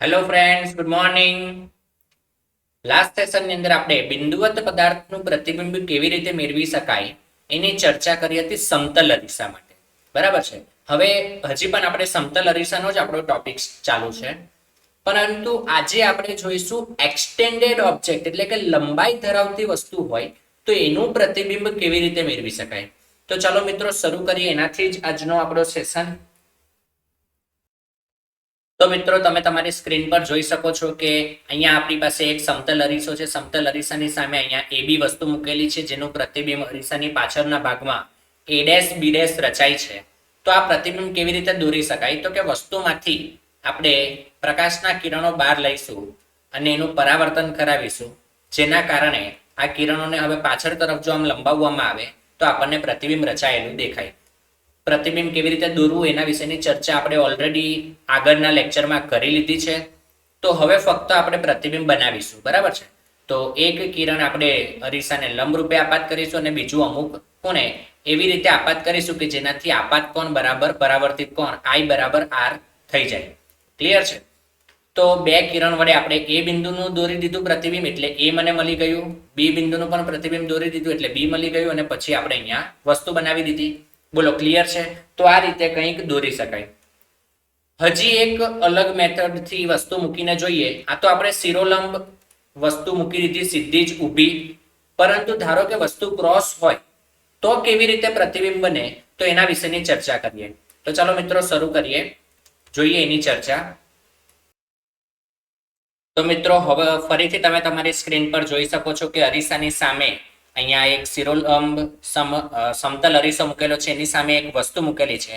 Hello friends, good morning. Last સેશનની અંદર આપણે બિંદુવત પદાર્થનું પ્રતિબિંબ કેવી રીતે મેળવી શકાય એની ચર્ચા કરી હતી સમતલ અરીસા માટે. બરાબર છે. હવે હજી પણ આપણે સમતલ અરીસાનો જ આપણો ટોપિક ચાલુ છે, પરંતુ આજે આપણે જોઈશું એક્સટેન્ડેડ ઓબ્જેક્ટ, એટલે કે લંબાઈ ધરાવતી વસ્તુ હોય તો એનું પ્રતિબિંબ કેવી રીતે મેળવી શકાય. તો ચાલો મિત્રો શરૂ કરીએ એનાથી જ આજનો આપણો સેશન. તો મિત્રો તમે તમારી સ્ક્રીન પર જોઈ શકો છો કે અહીંયા આપણી પાસે એક સમતલ અરીસો છે. સમતલ અરીસાની સામે અહીંયા એ બી વસ્તુ મૂકેલી છે, જેનું પ્રતિબિંબ અરીસાની પાછળના ભાગમાં એ ડેશ બી ડેશ રચાય છે. તો આ પ્રતિબિંબ કેવી રીતે દોરી શકાય? તો કે વસ્તુમાંથી આપણે પ્રકાશના કિરણો બહાર લઈશું અને એનું પરાવર્તન કરાવીશું, જેના કારણે આ કિરણોને હવે પાછળ તરફ જો આમ લંબાવવામાં આવે તો આપણને પ્રતિબિંબ રચાયેલું દેખાય. પ્રતિબિંબ કેવી રીતે દોરવું એના વિશેની ચર્ચા આપણે ઓલરેડી આગળના લેક્ચરમાં કરી લીધી છે. તો હવે ફક્ત આપણે પ્રતિબિંબ બનાવીશું. બરાબર છે. તો એક કિરણ આપણે અરીસાને લંબ રૂપે આપાત કરીશું અને બીજું અમુક ખૂણે એવી રીતે આપાત કરીશું કે જેનાથી આપાત કોણ બરાબર પરાવર્તિત કોણ I બરાબર R થઈ જાય. ક્લિયર છે? તો બે કિરણ વડે આપણે એ બિંદુનું દોરી દીધું પ્રતિબિંબ, એટલે એ મને મળી ગયું. બી બિંદુનું પણ પ્રતિબિંબ દોરી દીધું એટલે બી મળી ગયું, અને પછી આપણે અહીંયા વસ્તુ બનાવી દીધી. બોલો, ક્લિયર છે? તો આ રીતે કંઈક દોરી શકાય. હજી એક અલગ મેથડથી વસ્તુ મૂકીને જોઈએ. આ તો આપણે શિરોલંબ વસ્તુ મૂકી દીધી, સીધી જ ઊભી. પરંતુ ધારો કે વસ્તુ ક્રોસ હોય તો કેવી રીતે પ્રતિબિંબ બને, તો એના વિશેની ચર્ચા કરીએ. તો ચાલો મિત્રો શરૂ કરીએ, જોઈએ એની ચર્ચા. તો મિત્રો હવે ફરીથી તમે તમારી સ્ક્રીન પર જોઈ શકો છો કે અરીસાની સામે અહીંયા એક શિરોલંબ સમતલ અરીસો મૂકેલો છે, એની સામે એક વસ્તુ મૂકેલી છે.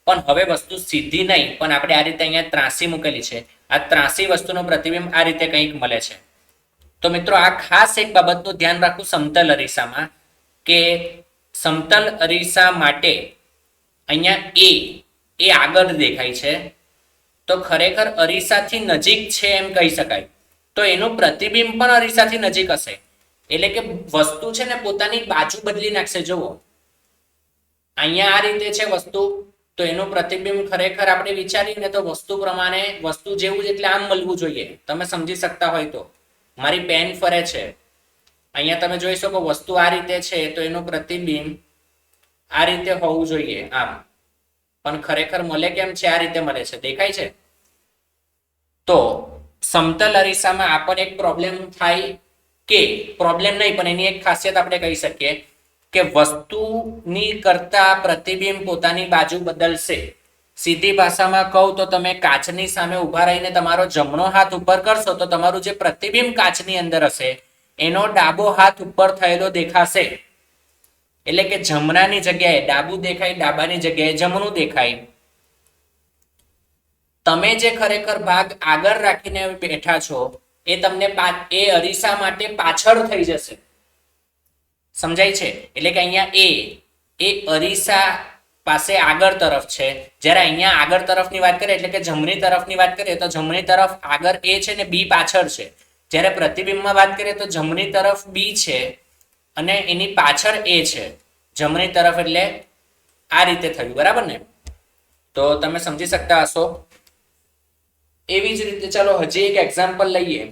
પણ હવે વસ્તુ સીધી નહીં, પણ આપણે આ રીતે અહીંયા ત્રાસી મૂકેલી છે. આ ત્રાસી વસ્તુનું પ્રતિબિંબ આ રીતે કંઈક મળે છે. તો મિત્રો આ ખાસ એક બાબતનું ધ્યાન રાખવું સમતલ અરીસામાં, કે સમતલ અરીસા માટે અહીંયા એ આગળ દેખાય છે, તો ખરેખર અરીસાથી નજીક છે એમ કહી શકાય. તો એનું પ્રતિબિંબ પણ અરીસાથી નજીક હશે. એટલે કે વસ્તુ છે ને પોતાની બાજુ બદલી નાખશે. જુઓ, અહીંયા આ રીતે છે વસ્તુ, તો એનું પ્રતિબિંબ ખરેખર આપણે વિચારીને તો વસ્તુ પ્રમાણે વસ્તુ જેવું જ, એટલે આમ મળવું જોઈએ. તમે સમજી શકતા હોય તો મારી પેન ફરે છે, અહીંયા તમે જોઈ શકો વસ્તુ આ રીતે છે, તો એનું પ્રતિબિંબ આ રીતે હોવું જોઈએ આમ. પણ ખરેખર મળે કેમ છે? આ રીતે મળે છે. દેખાય છે? તો સમતલ અરીસામાં આ પણ એક પ્રોબ્લેમ થાય, કે પ્રોબ્લેમ નહીં પણ એની એક ખાસિયત આપણે કહી શકીએ કે વસ્તુની કરતા પ્રતિબિંબ પોતાની બાજુ બદલશે. સીધી ભાષામાં કહું તો તમે કાચની સામે ઉભા રહીને તમારો જમણો હાથ ઉપર કરશો તો તમારું જે પ્રતિબિંબ કાચની અંદર હશે એનો ડાબો હાથ ઉપર થયેલો દેખાશે. એટલે કે જમણાની જગ્યાએ ડાબું દેખાય, ડાબાની જગ્યાએ જમણું દેખાય. તમે જે ખરેખર ભાગ આગળ રાખીને બેઠા છો એ તમને એ અરીસા માટે પાછળ થઈ જશે. સમજાય છે? એટલે કે અહીંયા એ અરીસા પાસે આગળ તરફ છે, જ્યારે અહીંયા આગળ તરફની વાત કરીએ એટલે કે જમણી તરફની વાત કરીએ તો જમણી તરફ આગળ એ છે ને બી પાછળ છે. જ્યારે પ્રતિબિંબમાં વાત કરીએ તો જમણી તરફ બી છે અને એની પાછળ એ છે જમણી તરફ. એટલે આ રીતે થયું. બરાબર ને? તો તમે સમજી શકતા હશો. એવી જ રીતે ચાલો હજી એક એક્ઝામ્પલ લઈએ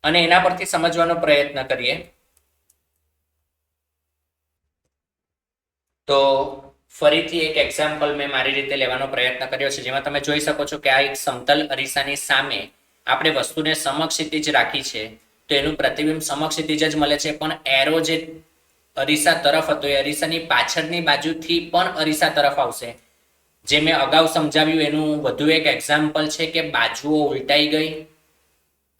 અને એના પરથી સમજવાનો પ્રયત્ન કરીએ. તો ફરીથી એક એક્ઝામ્પલ મેં મારી રીતે લેવાનો પ્રયત્ન કર્યો છે, જેમાં તમે જોઈ શકો છો કે આ એક સમતલ અરીસાની સામે આપણે વસ્તુને સમક્ષિતિજ રાખી છે, તો એનું પ્રતિબિંબ સમક્ષિતિજ જ મળે છે. પણ એરો જે અરીસા તરફ હતો એ અરીસાની પાછળની બાજુથી પણ અરીસા તરફ આવશે. જે મેં અગાઉ સમજાવ્યું એનું વધુ એક એક્ઝામ્પલ છે કે બાજુઓ ઉલટાઈ ગઈ.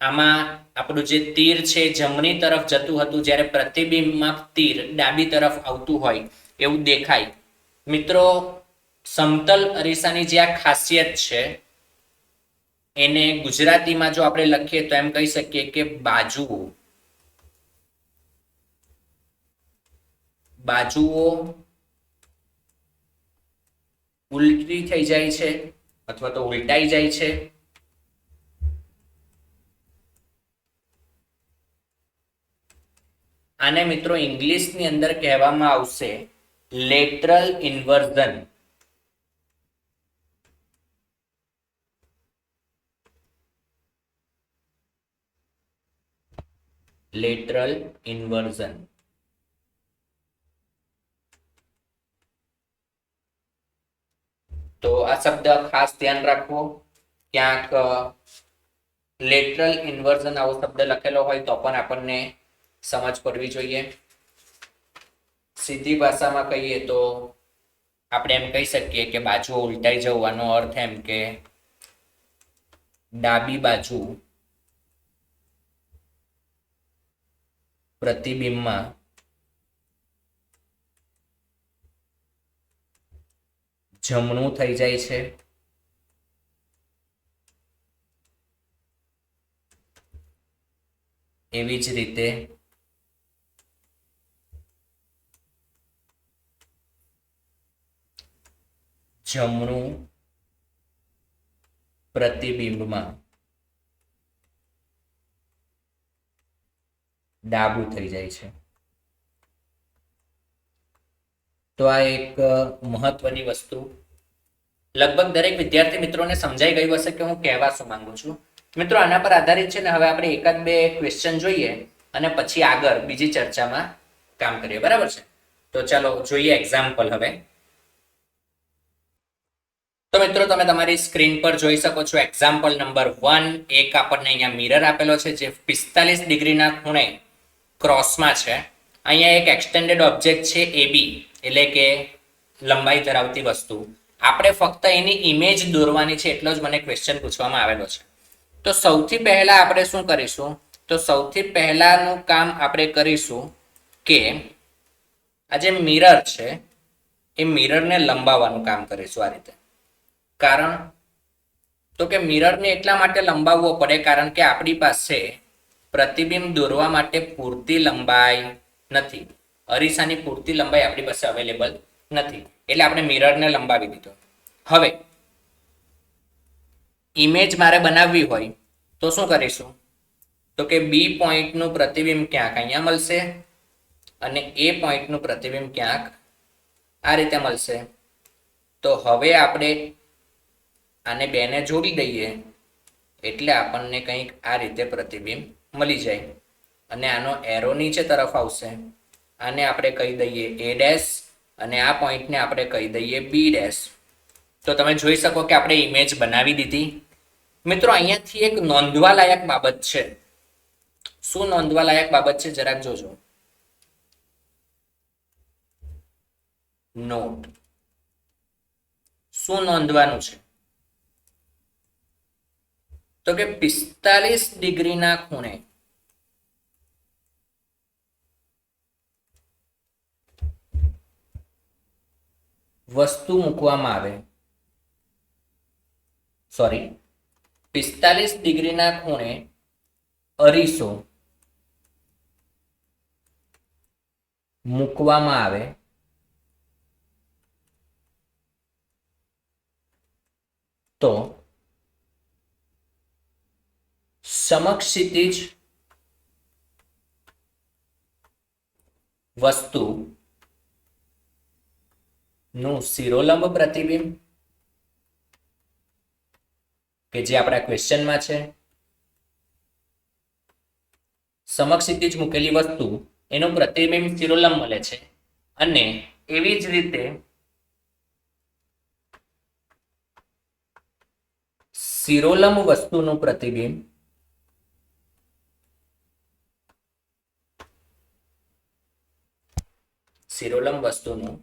આમાં આપણું જે તીર છે જમણી તરફ જતું હતું, જ્યારે પ્રતિબિંબમાં તીર ડાબી તરફ આવતું હોય એવું દેખાય. મિત્રો, સમતલ અરીસાની જે આ ખાસિયત છે એને ગુજરાતીમાં જો આપણે લખીએ તો એમ કહી શકીએ કે બાજુઓ ઉલટી થઈ જાય છે અથવા તો ઉલટાઈ જાય છે. આને મિત્રો ઇંગ્લિશની અંદર કહેવામાં આવશે લેટરલ ઇન્વર્ઝન. Lateral inversion. તો આ શબ્દ ખાસ ધ્યાન રાખવો. ક્યાંક લેટરલ ઇન્વર્ઝન આવો શબ્દ લખેલો હોય તો પણ આપણને સમજ પડવી જોઈએ. સીધી ભાષામાં કહીએ તો આપણે એમ કહી શકીએ કે બાજુ ઉલટાઈ જવાનો અર્થ એમ કે ડાબી બાજુ પ્રતિબિંબમાં જમણું થઈ જાય છે. એવી જ રીતે જમણું પ્રતિબિંબમાં ડાબું થઈ જાય છે. તો આ એક મહત્વની વસ્તુ લગભગ દરેક વિદ્યાર્થી મિત્રોને સમજાઈ ગયું હશે કે હું કહેવા શું માંગુ છું. મિત્રો આના પર આધારિત છે ને હવે આપણે એકાદ બે ક્વેશ્ચન જોઈએ અને પછી આગળ બીજી ચર્ચામાં કામ કરીએ. બરાબર છે? તો ચાલો જોઈએ એક્ઝામ્પલ. હવે તો મિત્રો તમે તમારી સ્ક્રીન પર જોઈ શકો છો એક્ઝામ્પલ નંબર 1. એક આપણને અહીંયા મિરર આપેલો છે જે 45 ડિગ્રીના ખૂણે ક્રોસમાં છે. અહીંયા એક એક્સટેન્ડેડ ઓબ્જેક્ટ છે AB, એટલે કે લંબાઈ ધરાવતી વસ્તુ. આપણે ફક્ત એની ઇમેજ દોરવાની છે એટલો જ મને ક્વેશ્ચન પૂછવામાં આવેલો છે. તો સૌથી પહેલા આપણે શું કરીશું? તો સૌથી પહેલાનું કામ આપણે કરીશું કે આ જે મિરર છે એ મિરરને લંબાવવાનું કામ કરીશું આ રીતે. કારણ તો કે મિરરને એટલા માટે લંબાવવો પડે કારણ કે આપણી પાસે પ્રતિબિંબ દોરવા માટે પૂરતી લંબાઈ નથી. અરીસાની પૂરતી લંબાઈ આપણી પાસે અવેલેબલ નથી, એટલે આપણે મિરરને લંબાવી દીધો. હવે ઇમેજ મારે બનાવવી હોય તો શું કરીશું? તો કે બી પોઈન્ટનું પ્રતિબિંબ ક્યાંક અહીંયા મળશે અને એ પોઈન્ટનું પ્રતિબિંબ ક્યાંક આ રીતે મળશે. તો હવે આપણે આને બેને જોડી દઈએ એટલે આપણને કંઈક આ રીતે પ્રતિબિંબ મળી જાય અને આનો એરો નીચે તરફ આવશે. આને આપણે કહી દઈએ A' અને આ પોઈન્ટને આપણે કહી દઈએ B'. તો તમે જોઈ શકો કે આપણે ઇમેજ બનાવી દીધી. મિત્રો અહીંયાથી એક નોંધવા લાયક બાબત છે. શું નોંધવા લાયક બાબત છે જરાક જોજો. નોટ. શું નોંધવાનું છે? તો કે 45 ડિગ્રીના ખૂણે વસ્તુ મૂકવામાં આવે. 45 ડિગ્રીના ખૂણે અરીસો મૂકવામાં આવે તો સમક્ષિતિજ વસ્તુ નું શિરોલંબ પ્રતિબિંબ કે જે આપણા ક્વેશ્ચનમાં છે, સમક્ષિતિજ મૂકેલી વસ્તુ એનું પ્રતિબિંબ શિરોલંબ મળે છે અને એવી જ રીતે શિરોલંબ વસ્તુનું પ્રતિબિંબ શિરોલંબ વસ્તુનું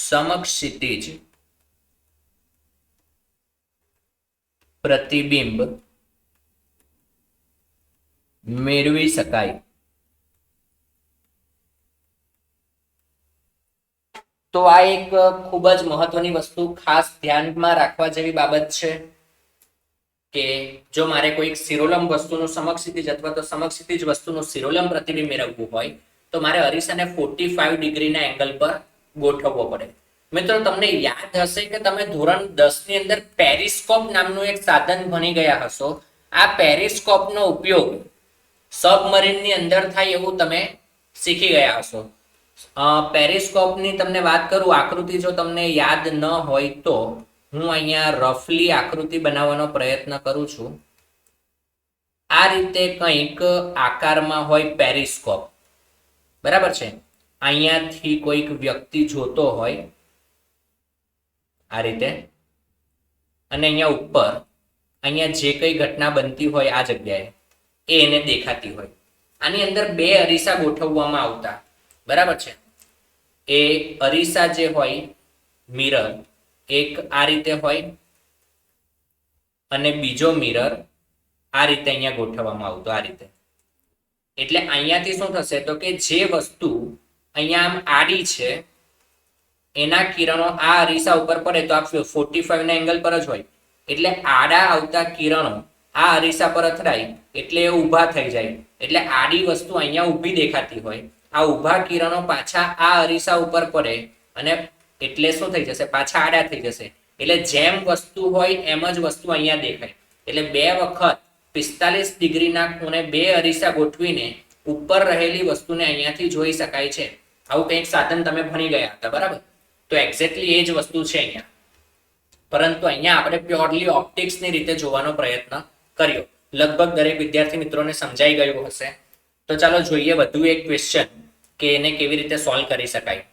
સમક્ષિતિજ પ્રતિબિંબ મેળવી શકાય. તો આ એક ખૂબ જ મહત્વની વસ્તુ ખાસ ધ્યાનમાં રાખવા જેવી બાબત છે કે જો મારે કોઈ શિરોલંબ વસ્તુનું સમક્ષિતિજ અથવા તો સમક્ષિતિજ વસ્તુનું શિરોલંબ પ્રતિબિંબ મેળવવું હોય તો મારે અરીસાને 45 ડિગ્રીના એંગલ પર ગોઠવવો પડે. મિત્રો તમને યાદ હશે કે તમે ધોરણ 10 ની અંદર પેરિસ્કોપ નામનું એક સાધન ભણી ગયા હશો. આ પેરિસ્કોપનો ઉપયોગ સબમરીનની અંદર થાય એવું તમે શીખી ગયા હશો. પેરિસ્કોપની તમને વાત કરું, આકૃતિ જો તમને યાદ ન હોય તો હું અહીંયા રફલી આકૃતિ બનાવવાનો પ્રયત્ન કરું છું. આ રીતે કંઈક આકારમાં હોય પેરિસ્કોપ, બરાબર છે. અહીંયાથી કોઈક વ્યક્તિ જોતો હોય આ રીતે, અને અહીંયા ઉપર અહીંયા જે કઈ ઘટના બનતી હોય આ જગ્યાએ એ એને દેખાતી હોય. આની અંદર બે અરીસા ગોઠવવામાં આવતા, બરાબર છે. એ અરીસા જે હોય મિરર, એક આ રીતે હોય અને બીજો મિરર આ રીતે અહીંયા ગોઠવવામાં આવતો, આ રીતે. એટલે અહીંયાથી શું થશે તો કે જે વસ્તુ અહીંયા આમ આડી છે એના કિરણો આ અરીસા ઉપર પડે તો આ 45 ના એંગલ પર જ હોય, એટલે આડા આવતા કિરણો આ અરીસા પર અથડાય એટલે એ ઊભા થઈ જાય. એટલે આડી વસ્તુ અહીંયા ઊભી દેખાતી હોય, આ ઊભા કિરણો પાછા આ અરીસા ઉપર પડે અને એટલે શું થઈ જશે, પાછા આડા થઈ જશે. એટલે જેમ વસ્તુ હોય એમ જ વસ્તુ અહીંયા દેખાય. એટલે બે વખત 45 ડિગ્રીના ખૂણે બે અરીસા ગોઠવીને ઉપર રહેલી વસ્તુને અહીંયાથી જોઈ શકાય છે. આવું કંઈક સાધન તમે ભણી ગયા હતા, બરાબર? તો એક્ઝેક્ટલી એ જ વસ્તુ છે અહીંયા, પરંતુ અહીંયા આપણે પ્યોરલી ઓપ્ટિક્સની રીતે જોવાનો પ્રયત્ન કર્યો. લગભગ દરેક વિદ્યાર્થી મિત્રોને સમજાઈ ગયું હશે. તો ચાલો જોઈએ વધુ એક ક્વેશ્ચન કે એને કેવી રીતે સોલ્વ કરી શકાય.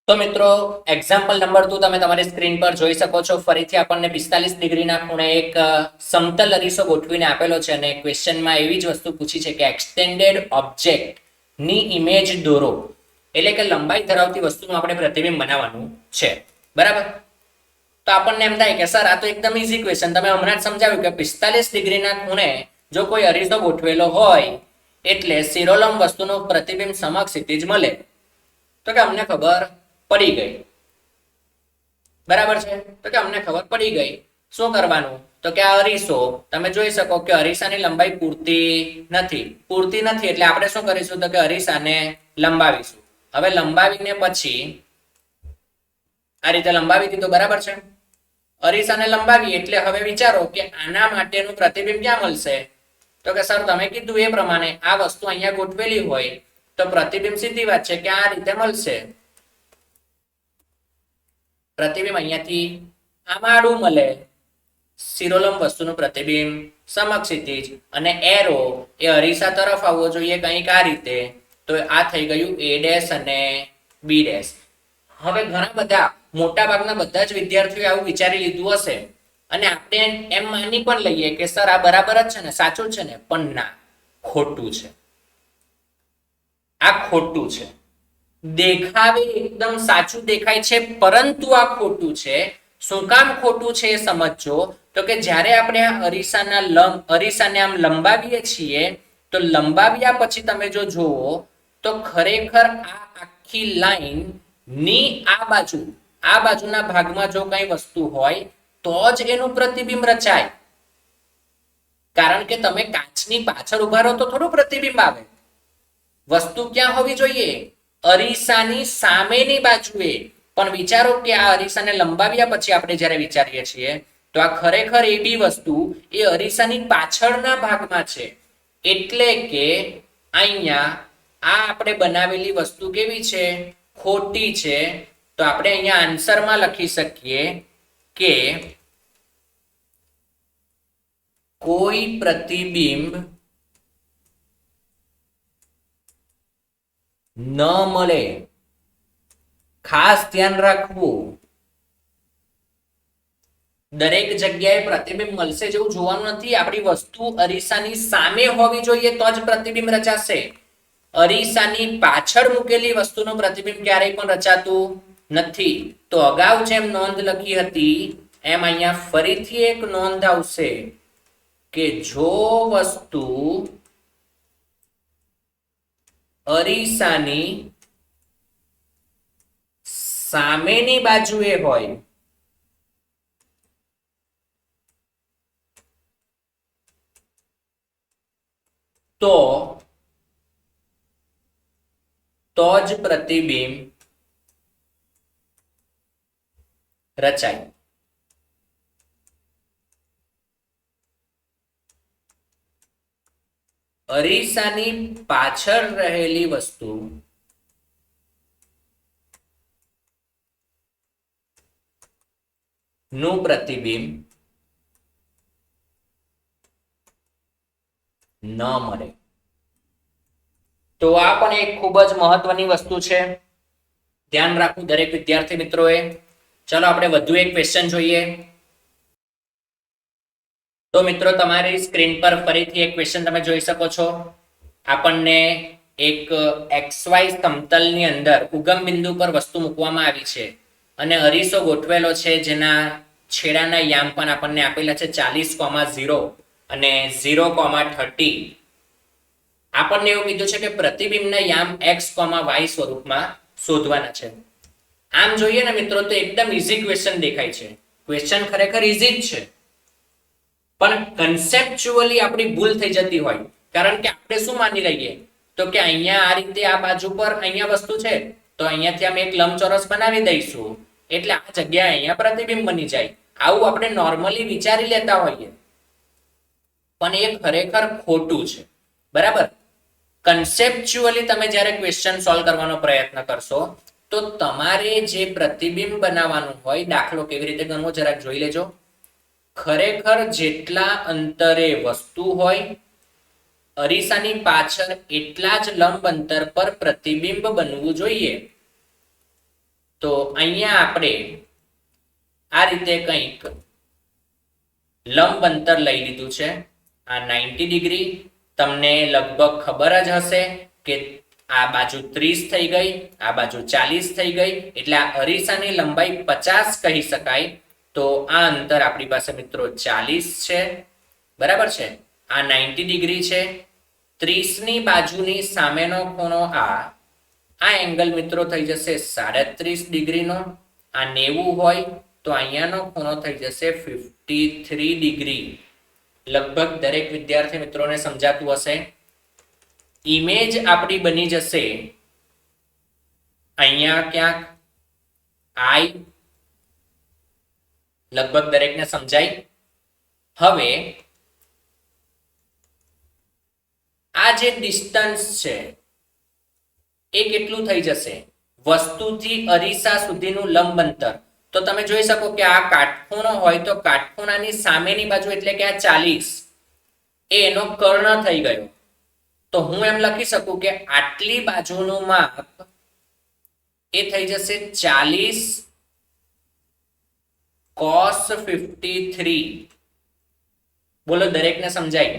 તો મિત્રો એક્ઝામ્પલ નંબર 2 તમે તમારી સ્ક્રીન પર જોઈ શકો છો. ફરીથી આપણને 45 ડિગ્રીના ખૂણે એક સમતલ અરીસો ગોઠવીને આપેલો છે અને ક્વેશ્ચનમાં એવી જ વસ્તુ પૂછી છે કે એક્સટેન્ડેડ ઓબ્જેક્ટ ની ઇમેજ દોરો. એટલે કે લંબાઈ ધરાવતી વસ્તુનું આપણે પ્રતિબિંબ બનાવવાનું છે, બરાબર? તો આપણને એમ થાય કે સર આ તો એકદમ ઈઝી ક્વેશ્ચન, તમે હમણાં જ સમજાવ્યું કે 45 ડિગ્રીના ખૂણે જો કોઈ અરીસો ગોઠવેલો હોય એટલે શિરોલંબ વસ્તુનું પ્રતિબિંબ સમક્ષિતિજ મળે. તો કે અમને ખબર પડી ગઈ, બરાબર છે. તો કે અમને ખબર પડી ગઈ. શું કરવાનું તો કે આ અરીસો તમે જોઈ શકો કે અરીસાની લંબાઈ પૂરતી નથી એટલે આપણે શું કરીશું તો કે અરીસાને લંબાવીશું. હવે લંબાવીને પછી આ રીતે લંબાવી દીધો, બરાબર છે. અરીસાને લંબાવી એટલે હવે વિચારો કે આના માટેનું પ્રતિબિંબ ક્યાં મળશે તો કે સર તમે કીધું એ પ્રમાણે આ વસ્તુ અહીંયા ગોઠવેલી હોય તો પ્રતિબિંબ સીધી વાત છે કે આ રીતે મળશે. પ્રતિબિંબ અહીંયાથી આમ આડું મળે, શિરોલંબ વસ્તુનું પ્રતિબિંબ સમક્ષિતિજ, અને એરો એ અરીસા તરફ આવવો જોઈએ કંઈક આ રીતે. તો આ થઈ ગયું A ડેશ અને B ડેશ. હવે ઘણા બધા મોટા ભાગના બધા જ વિદ્યાર્થીઓ આવું વિચારી લીધું હશે અને આપણે એમ માની પણ લઈએ કે સર આ બરાબર જ છે ને, સાચું છે ને, પણ ના, ખોટું છે. આ ખોટું છે. દેખાવે એકદમ સાચું દેખાય છે પરંતુ આ ખોટું છે. શું કામ ખોટું છે એ સમજો. તો કે જ્યારે આપણે આ અરીસાને આમ લંબાવીએ છીએ તો લંબાવ્યા પછી તમે જો જુઓ તો ખરેખર આ આખી લાઈન ની આ બાજુના ભાગમાં જો કઈ વસ્તુ હોય તો જ એનું પ્રતિબિંબ રચાય. કારણ કે તમે કાચની પાછળ ઉભા રહો તો થોડું પ્રતિબિંબ આવે. વસ્તુ ક્યાં હોવી જોઈએ? અરીસાની સામેની બાજુએ. પણ વિચારો કે આ અરીસાને લંબાવ્યા પછી આપણે જ્યારે વિચારીએ છીએ તો આ ખરેખર એ બી વસ્તુ એ અરીસાની પાછળના ભાગમાં છે. એટલે કે અહીંયા આ આપણે બનાવેલી વસ્તુ કેવી છે? ખોટી છે. તો આપણે અહીંયા આન્સરમાં લખી શકીએ કે કોઈ પ્રતિબિંબ ન મળે. ખાસ ધ્યાન રાખવું, દરેક જગ્યાએ પ્રતિબિંબ મળશે જેવું જોવાનું નથી. આપણી વસ્તુ અરીસાની સામે હોવી જોઈએ તો જ પ્રતિબિંબ રચાશે. અરીસાની પાછળ મૂકેલી વસ્તુનું પ્રતિબિંબ ક્યારેય પણ રચાતું નથી. તો અગાઉ જેમ નોંધ લખી હતી એમ અહીંયા ફરીથી એક નોંધ આવશે કે જો વસ્તુ અરીસાની સામેની બાજુએ હોય તો જ પ્રતિબિંબ રચાય. અરીસાની પાછળ રહેલી વસ્તુ નું પ્રતિબિંબ ન મળે. તો આ પણ એક ખૂબ જ મહત્વની વસ્તુ છે, ધ્યાન રાખવું દરેક વિદ્યાર્થી મિત્રોએ. ચલો આપણે વધુ એક ક્વેશ્ચન જોઈએ. તો મિત્રો તમારી સ્ક્રીન પર ફરીથી એક ક્વેશ્ચન તમે જોઈ શકો છો. આપણને એક XY સમતલની અંદર ઉગમ બિંદુ પર વસ્તુ મૂકવામાં આવી છે અને અરીસો ગોઠવેલો છે, જેના છેડાના યામ પણ આપણને આપેલા છે 40,0 અને 0,30. આપણને એવું કીધું છે કે પ્રતિબિંબના યામ x, y સ્વરૂપમાં શોધવાના છે. આમ જોઈએ ને મિત્રો તો એકદમ ઈઝી ક્વેશ્ચન દેખાય છે. ક્વેશ્ચન ખરેખર ઈઝી જ છે, પણ કન્સેપ્ચ્યુઅલી આપણી ભૂલ થઈ જતી હોય. કારણ કે આપણે શું માની લઈએ તો કે અહીંયા આ રીતે આ બાજુ પર અહીંયા વસ્તુ છે, તો અહીંયાથી અમે એક લંબચોરસ બનાવી દઈશું એટલે આ જગ્યાએ અહીંયા પ્રતિબિંબ બની જાય. આવું આપણે નોર્મલી વિચારી લેતા હોઈએ, પણ એ ખરેખર ખોટું છે. બરાબર. કન્સેપ્ચ્યુઅલી તમે જ્યારે ક્વેશ્ચન સોલ્વ કરવાનો પ્રયત્ન કરશો તો તમારે જે પ્રતિબિંબ બનાવવાનું હોય, દાખલો કેવી રીતે ગણવો જરાક જોઈ લેજો. ખરેખર જેટલા અંતરે વસ્તુ હોય, અરીસાની પાછળ એટલા જ લંબ અંતર પર પ્રતિબિંબ બનવું જોઈએ. તો અહીંયા આપણે આ રીતે કંઈક લંબ અંતર લઈ લીધું છે, આ 90 ડિગ્રી. તમને લગભગ ખબર જ હશે કે આ બાજુ 30 થઈ ગઈ, આ બાજુ 40 થઈ ગઈ, એટલે આ અરીસાની લંબાઈ 50 કહી શકાય. તો આ અંતર આપણી પાસે મિત્રો 40 છે. બરાબર છે. આ 90 ડિગ્રી છે. 30 ની બાજુની સામેનો ખૂણો આ એંગલ મિત્રો થઈ જશે 37 ડિગ્રીનો. આ 90 હોય તો અહીંયાનો ખૂણો થઈ જશે 53 ડિગ્રી. લગભગ દરેક વિદ્યાર્થી મિત્રોને સમજાતું હશે. ઇમેજ આપણી બની જશે અહીંયા ક્યાંક I. લગભગ દરેકને સમજાય. હવે આ જે ડિસ્ટન્સ છે એ કેટલું થઈ જશે? વસ્તુથી અરીસા સુધીનું લંબ અંતર. તો તમે જોઈ શકો કે આ કાટખૂણો હોય તો કાટખૂણાની સામેની બાજુ એટલે કે આ 40 એ એનો કર્ણ થઈ ગયો. તો હું એમ લખી શકું કે આટલી બાજુનું માપ એ થઈ જશે 40 cos 53. બોલો દરેકને સમજાય?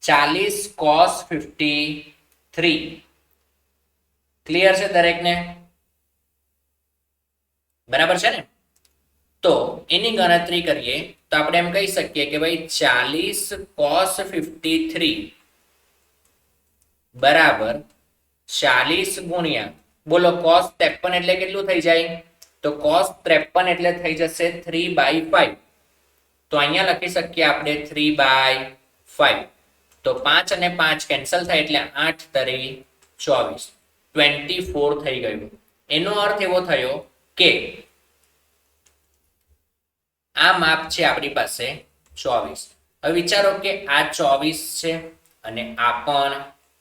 40 cos 53. ક્લિયર છે દરેકને? બરાબર છે ને? તો એની ગણતરી કરીએ તો આપણે એમ કહી શકીએ કે ભાઈ 40 cos 53 બરાબર 40 ગુણ્યા, બોલો cos 53 એટલે કેટલું થઈ જાય? તો cos 53 એટલે થઈ જશે 3/5. તો અહીંયા લખી શકીએ આપણે 3/5. તો 5 અને 5 કેન્સલ થાય એટલે 8 તરી 24, 24 થઈ ગયું. એનો અર્થ એવો થયો કે આ માપ છે આપણી પાસે 24. હવે વિચારો કે આ 24 છે અને આ પણ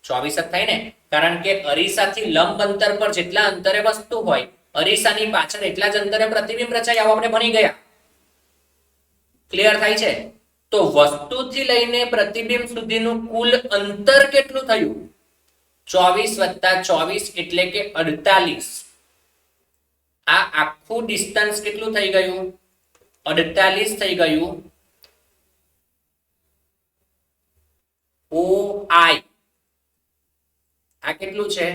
24 જ થાય ને, કારણ કે અરીસાથી લંબ અંતર પર જેટલા અંતરે વસ્તુ હોય, અરીસાની પાછળ એટલા જ અંતરે પ્રતિબિંબ રચાય. આવું આપણે ભણી ગયા. ક્લિયર થાય છે? તો વસ્તુથી લઈને પ્રતિબિંબ સુધીનું કુલ અંતર કેટલું થયું? 24 + 24 એટલે કે 48. આ આખું ડિસ્ટન્સ કેટલું થઈ ગયું? 48 થઈ ગયું. OI આ કેટલું છે?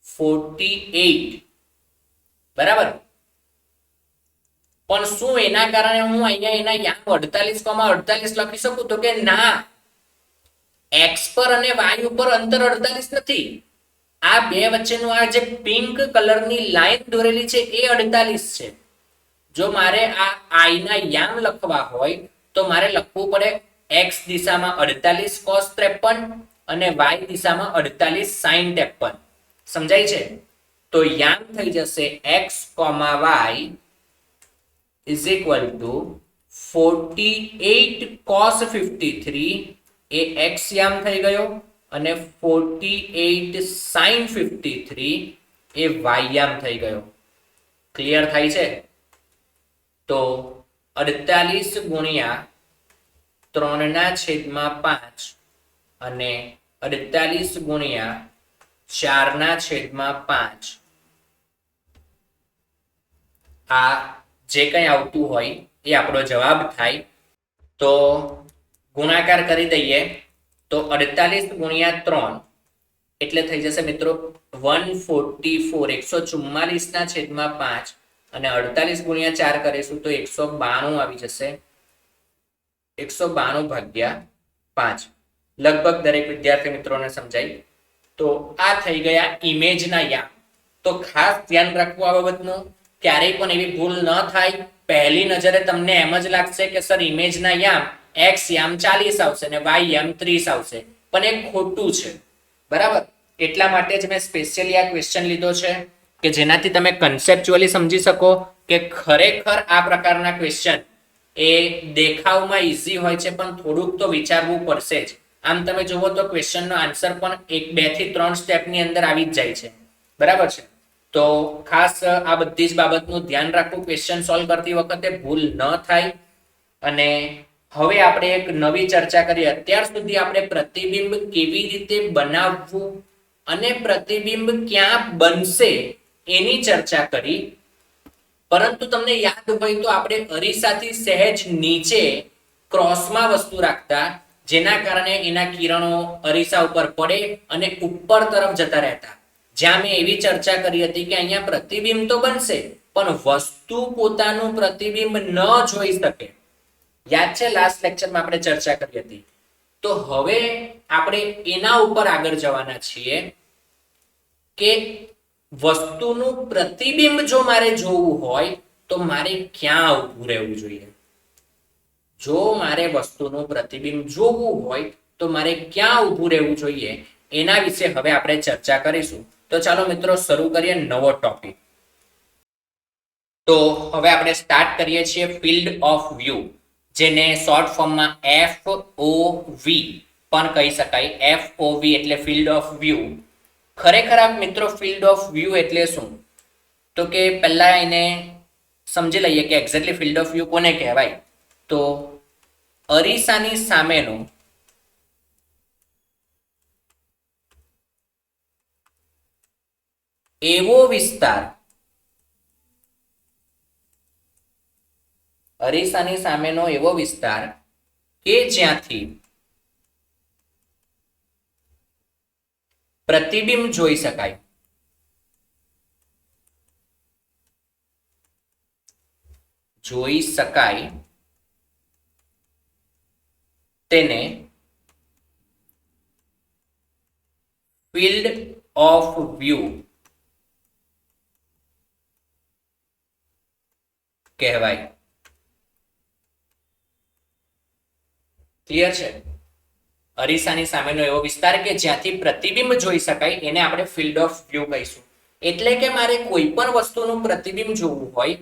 48. બરાબર. પણ શું એના કારણે હું અહીંયા એના યામ 48,48 લખી શકું? તો કે ના, x પર અને y ઉપર અંતર 48 નથી. આ બે વચ્ચેનું આ જે પિંક કલરની લાઈન દોરેલી છે એ 48 છે. જો મારે આ i ના યામ લખવા હોય તો મારે લખવું પડે x દિશામાં 48 cos 53 અને y દિશામાં 48 sin 53. સમજાય છે? તો યામ થઈ જશે x, y is equal to 48 cos 53 A x યામ થઈ ગયો અને 48 sin 53 એ y યામ થઈ ગયો. ક્લિયર થાય છે? તો 48 ગુણ્યા 3/5 અને 48 ગુણ્યા 4/5 આ જે કંઈ આવતું હોય એ આપણો જવાબ થાય. તો ગુણાકાર કરી દઈએ તો 48 ગુણ્યા 3 એટલે થઈ જશે મિત્રો 144 અને 48 ગુણ્યા 4 કરીશું તો 192 આવી જશે. 192 ભાગ્યા 5 લગભગ દરેક વિદ્યાર્થી મિત્રોને સમજાય. તો આ થઈ ગયા ઇમેજના યામ. તો ખાસ ધ્યાન રાખવું આ બાબતનું, ક્યારેય પણ એવી ભૂલ ન થાય. પહેલી નજરે તમને એમ જ લાગશે કે સર ઇમેજના યામ x યામ 40 આવશે અને y યામ 30 આવશે, પણ એ ખોટું છે. બરાબર, એટલા માટે જ મેં સ્પેશિયલી આ ક્વેશ્ચન લીધો છે કે જેનાથી તમે કન્સેપ્ચ્યુઅલી સમજી શકો કે ખરેખર આ પ્રકારના ક્વેશ્ચન એ દેખાવમાં ઈઝી હોય છે, પણ થોડુંક તો વિચારવું પડશે જ. આમ તમે જુઓ તો ક્વેશ્ચનનો આન્સર પણ 2 થી 3 સ્ટેપની અંદર આવી જ જાય છે. બરાબર છે, તો ખાસ આ બધી જ બાબતનું ધ્યાન રાખવું ક્વેશ્ચન સોલ્વ કરતી વખતે, ભૂલ ન થાય. અને હવે આપણે એક નવી ચર્ચા કરીએ. અત્યાર સુધી આપણે પ્રતિબિંબ કેવી રીતે બનાવવું અને પ્રતિબિંબ ક્યાં બનશે એની ચર્ચા કરી. પરંતુ તમને યાદ હોય તો આપણે અરીસાથી સહેજ નીચે ક્રોસમાં વસ્તુ રાખતા, જેના કારણે એના કિરણો અરીસા ઉપર પડે અને ઉપર તરફ જતા રહેતા. જ્યાં મેં એવી ચર્ચા કરી હતી કે અહીંયા પ્રતિબિંબ તો બનશે પણ વસ્તુ પોતાનું પ્રતિબિંબ ન જોઈ શકે. યાદ છે લાસ્ટ લેક્ચરમાં આપણે ચર્ચા કરી હતી. તો હવે આપણે એના ઉપર આગળ જવાના છીએ કે વસ્તુનું પ્રતિબિંબ જો મારે જોવું હોય તો મારે ક્યાં ઊભું રહેવું જોઈએ. જો મારે વસ્તુનું પ્રતિબિંબ જોવું હોય તો મારે ક્યાં ઊભું રહેવું જોઈએ એના વિશે હવે આપણે ચર્ચા કરીશું. તો ચાલો મિત્રો શરૂ કરીએ નવો ટોપિક. તો હવે આપણે સ્ટાર્ટ કરીએ છીએ ફિલ્ડ ઓફ વ્યૂ, જેને શોર્ટ ફોર્મમાં FOV પણ કહી શકાય. FOV એટલે ફિલ્ડ ઓફ વ્યૂ. ખરેખર આ મિત્રો ફિલ્ડ ઓફ વ્યૂ એટલે શું? તો કે પહેલા એને સમજી લઈએ કે એક્ઝેક્ટલી ફિલ્ડ ઓફ વ્યૂ કોને કહેવાય. તો અરીસાની સામેનો એવો વિસ્તાર, અરીસાની સામેનો એવો વિસ્તાર કે જ્યાંથી પ્રતિબિંબ જોઈ શકાય. તેને ફિલ્ડ ઓફ વ્યૂ કહેવાય. ક્લિયર છે? અરીસાની સામેનો એવો વિસ્તાર કે જ્યાંથી પ્રતિબિંબ જોઈ શકાય એને આપણે ફિલ્ડ ઓફ વ્યૂ કહીશું. એટલે કે મારે કોઈ પણ વસ્તુનું પ્રતિબિંબ જોવું હોય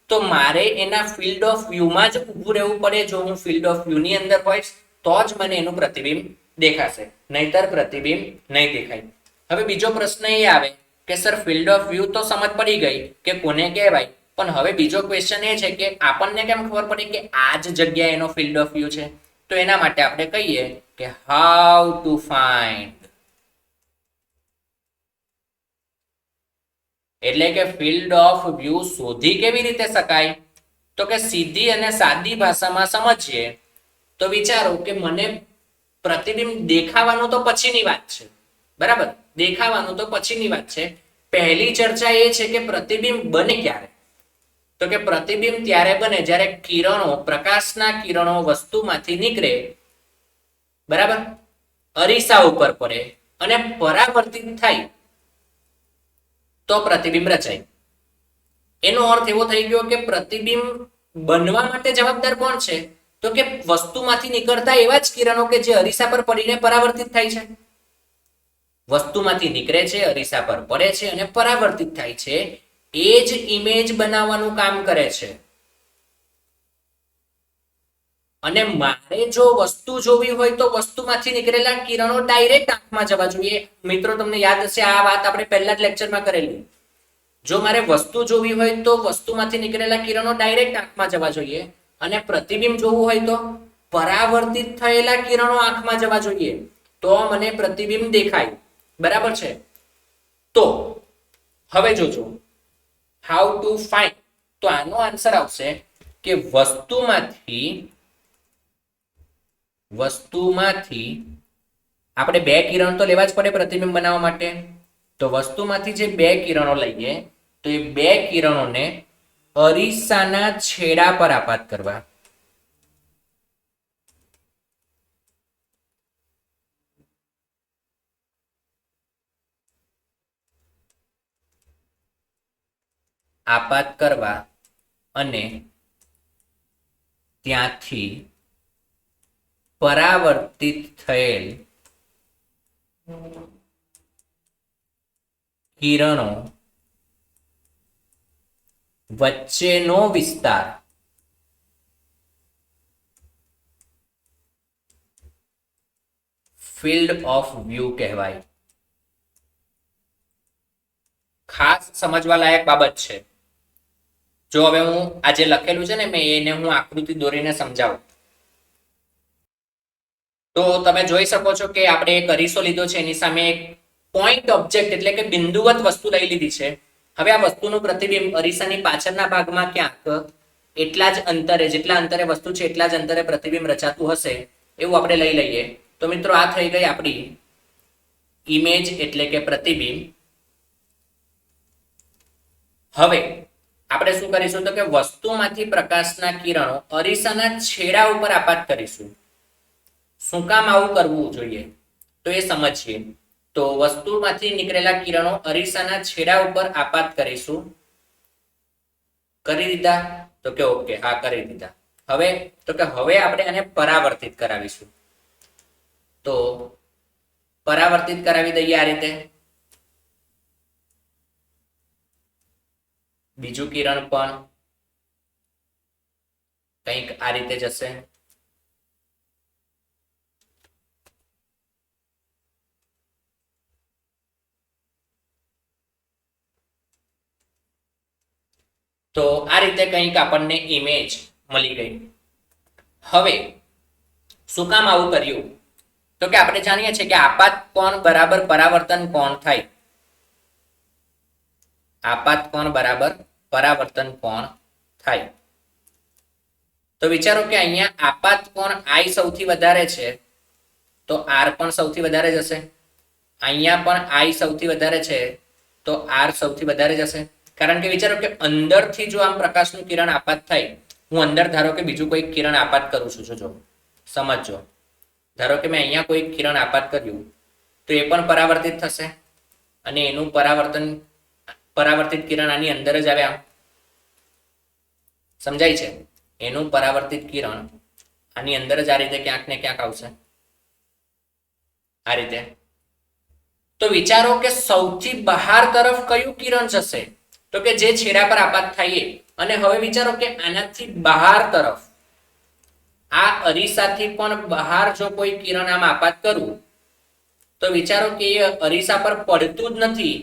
તો મારે એના ફિલ્ડ ઓફ વ્યૂમાં જ ઊભું રહેવું પડે. જો હું ફિલ્ડ ઓફ વ્યૂની અંદર હોઈશ તો જ મને એનું પ્રતિબિંબ દેખાશે, નહીતર પ્રતિબિંબ નહીં દેખાય. હવે બીજો પ્રશ્ન એ આવે કે સર ફિલ્ડ ઓફ વ્યૂ તો સમજ પડી ગઈ કે કોને કહેવાય, પણ હવે બીજો ક્વેશ્ચન એ છે કે આપણને કેમ ખબર પડી કે આ જ જગ્યાએ એનો ફિલ્ડ ઓફ વ્યૂ છે? તો એના માટે આપણે કહીએ કે હાઉ ટુ ફાઇન્ડ, એટલે કે ફિલ્ડ ઓફ વ્યૂ શોધી કેવી રીતે શકાય? તો કે સીધી અને સાદી ભાષામાં સમજીએ તો વિચારો કે મને પ્રતિબિંબ દેખાવાનું તો પછીની વાત છે. બરાબર, દેખાવાનું તો પછીની વાત છે. પહેલી ચર્ચા એ છે કે પ્રતિબિંબ બને ક્યારે? તો કે પ્રતિબિંબ ત્યારે બને જ્યારે કિરણો, પ્રકાશના કિરણો વસ્તુમાંથી નીકળે, બરાબર, અરીસા ઉપર પડે અને પરાવર્તિત થાય તો પ્રતિબિંબ રચાય. એનો અર્થ એવો થઈ ગયો કે પ્રતિબિંબ બનવા માટે જવાબદાર કોણ છે? તો કે વસ્તુમાંથી નીકળતા એવા જ કિરણો કે જે અરીસા પર પડીને પરાવર્તિત થાય છે. વસ્તુમાંથી નીકળે છે, અરીસા પર પડે છે અને પરાવર્તિત થાય છે. એ જ ઇમેજ બનાવવાનું કામ કરે છે. અને મારે જો વસ્તુ જોવી હોય તો વસ્તુમાંથી નીકળેલા કિરણો ડાયરેક્ટ આંખમાં જવા જોઈએ. મિત્રો તમને યાદ હશે આ વાત આપણે પહેલા જ લેક્ચરમાં કરેલી. જો મારે વસ્તુ જોવી હોય તો વસ્તુમાંથી નીકળેલા કિરણો ડાયરેક્ટ આંખમાં જવા જોઈએ, અને પ્રતિબિંબ જોવું હોય તો પરાવર્તિત થયેલા કિરણો આંખમાં જવા જોઈએ. તો મને પ્રતિબિંબ દેખાય, બરાબર છે. તો હવે જોજો હાઉ ટુ ફાઇન્ડ, તો આનો આન્સર આવશે કે વસ્તુમાંથી આપણે બે કિરણ તો લેવા જ પડે પ્રતિબિંબ બનાવવા માટે. તો વસ્તુમાંથી જે બે કિરણો લઈએ તો એ બે કિરણોને અરીસાના છેડા પર આપાત કરવા. આપાત કરવા અને ત્યાંથી પરાવર્તિત થયેલ કિરણો વચ્ચેનો વિસ્તાર ફિલ્ડ ઓફ વ્યૂ કહેવાય. ખાસ સમજવા લાયક બાબત છે. જો હવે હું આજે લખેલું છે ને મેં એને હું આકૃતિ દોરીને સમજાવું. તો તમે જોઈ શકો છો કે આપણે એક અરીસો લીધો છે, એની સામે એક પોઈન્ટ ઓબ્જેક્ટ એટલે કે બિંદુવત વસ્તુ લઈ લીધી છે. હવે આ વસ્તુનું પ્રતિબિંબ અરીસાની પાછળના ભાગમાં ક્યાંક એટલા જ અંતરે, જેટલા અંતરે વસ્તુ છે એટલા જ અંતરે પ્રતિબિંબ રચાતું હશે એવું આપણે લઈ લઈએ. તો મિત્રો આ થઈ ગઈ આપણી ઇમેજ એટલે કે પ્રતિબિંબ. હવે આપણે શું કરીશું તો કે વસ્તુમાંથી પ્રકાશના કિરણો અરીસાના છેડા ઉપર આપાત કરીશું. શું કામ આવું કરવું જોઈએ તો એ સમજીએ. તો વસ્તુમાંથી નીકળેલા કિરણો અરીસાના છેડા ઉપર આપાત કરીશું. કરી દીધા? તો કે ઓકે, હા કરી દીધા. હવે તો કે હવે આપણે આને પરાવર્તિત કરાવીશું. તો પરાવર્તિત કરાવી દઈએ આ રીતે. બીજું કિરણ પણ કંઈક આ રીતે જશે. તો આ રીતે કંઈક આપણને ઇમેજ મળી ગઈ. હવે શું કામ આવું કર્યું તો કે આપણે જાણીએ છીએ કે આપાત કોણ બરાબર પરાવર્તન કોણ થાય. આપાત કોણ બરાબર પરાવર્તન કોણ થાય. તો વિચારો કે અહીંયા આપાત કોણ I સૌથી વધારે છે તો R પણ સૌથી વધારે જશે. અહીંયા પણ I સૌથી વધારે છે તો R સૌથી વધારે જશે. કારણ કે વિચારો કે અંદરથી જો આમ પ્રકાશનું કિરણ આપાત થાય, હું અંદર ધારો કે બીજું કોઈ કિરણ આપાત કરું છું, જો સમજો. ધારો કે મેં અહીંયા કોઈ કિરણ આપાત કર્યું તો એ પણ પરાવર્તિત થશે અને એનું પરાવર્તિત કિરણ આની અંદર જ આવે. આમ સમજાય છે? એનું પરાવર્તિત કિરણ આની અંદર જ આ રીતે ક્યાંક ને ક્યાંક આવશે, આ રીતે. તો વિચારો કે સૌથી બહાર તરફ કયું કિરણ જશે તો કે જે છેડા પર આપાત થાય. અને હવે વિચારો કે આનાથી બહાર તરફ, આ અરીસાથી પણ બહાર જો કોઈ કિરણ આમ આપાત કરું તો વિચારો કે એ અરીસા પર પડતું જ નથી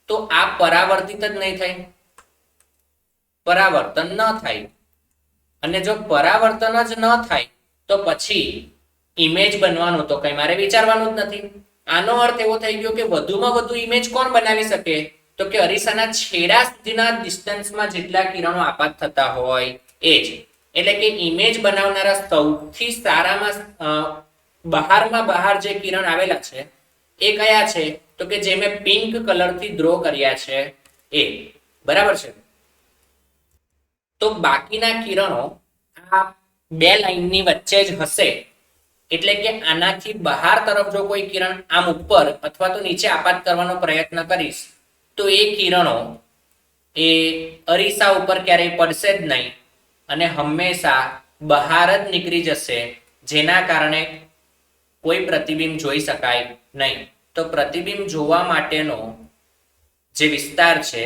તો આ પરાવર્તિત જ નહીં થાય, પરાવર્તન ન થાય. અને જો પરાવર્તન જ ન થાય તો પછી ઇમેજ બનવાનું તો કઈ મારે વિચારવાનું જ નથી. આનો અર્થ એવો થઈ ગયો કે વધુમાં વધુ ઇમેજ કોણ બનાવી શકે તો કે અરીસાના છેડા સુધીના ડિસ્ટન્સમાં જેટલા કિરણો આપાત થતા હોય એ જ. એટલે કે ઇમેજ બનાવનારા સૌથી સારામાં બહારમાં બહાર જે કિરણ આવેલા છે એ કયા છે તો કે જે મેં પિંક કલરથી ડ્રો કર્યા છે એ. બરાબર છે? તો બાકીના કિરણો આ બે લાઈનની વચ્ચે જ હશે. એટલે કે આનાથી બહાર તરફ જો કોઈ કિરણ આમ ઉપર અથવા તો નીચે આપાત કરવાનો પ્રયત્ન કરીશ તો એ કિરણો એ અરીસા ઉપર ક્યારેય પડશે જ નહીં અને હંમેશા બહાર જ નીકળી જશે, જેના કારણે કોઈ પ્રતિબિંબ જોઈ શકાય નહીં. તો પ્રતિબિંબ જોવા માટેનો જે વિસ્તાર છે